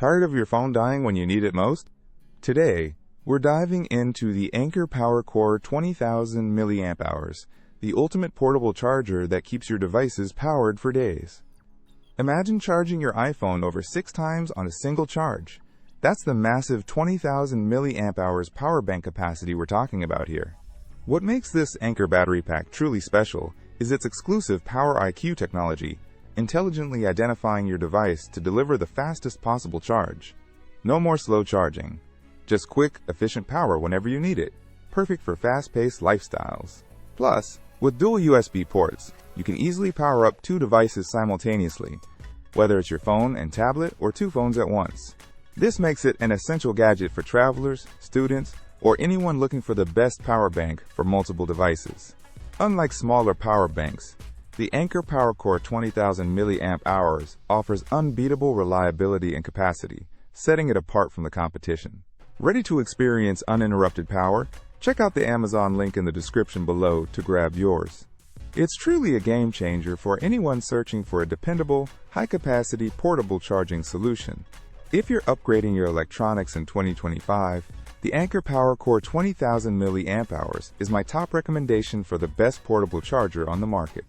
Tired of your phone dying when you need it most? Today, we're diving into the Anker PowerCore 20000mAh, the ultimate portable charger that keeps your devices powered for days. Imagine charging your iPhone over 6 times on a single charge. That's the massive 20,000 mAh power bank capacity we're talking about here. What makes this Anker battery pack truly special is its exclusive Power IQ technology, intelligently identifying your device to deliver the fastest possible charge. No more slow charging. Just quick, efficient power whenever you need it. Perfect for fast-paced lifestyles. Plus, with dual USB ports, you can easily power up 2 devices simultaneously, whether it's your phone and tablet or 2 phones at once. This makes it an essential gadget for travelers, students, or anyone looking for the best power bank for multiple devices. Unlike smaller power banks, the Anker PowerCore 20000mAh offers unbeatable reliability and capacity, setting it apart from the competition. Ready to experience uninterrupted power? Check out the Amazon link in the description below to grab yours. It's truly a game changer for anyone searching for a dependable, high-capacity, portable charging solution. If you're upgrading your electronics in 2025, the Anker PowerCore 20000mAh is my top recommendation for the best portable charger on the market.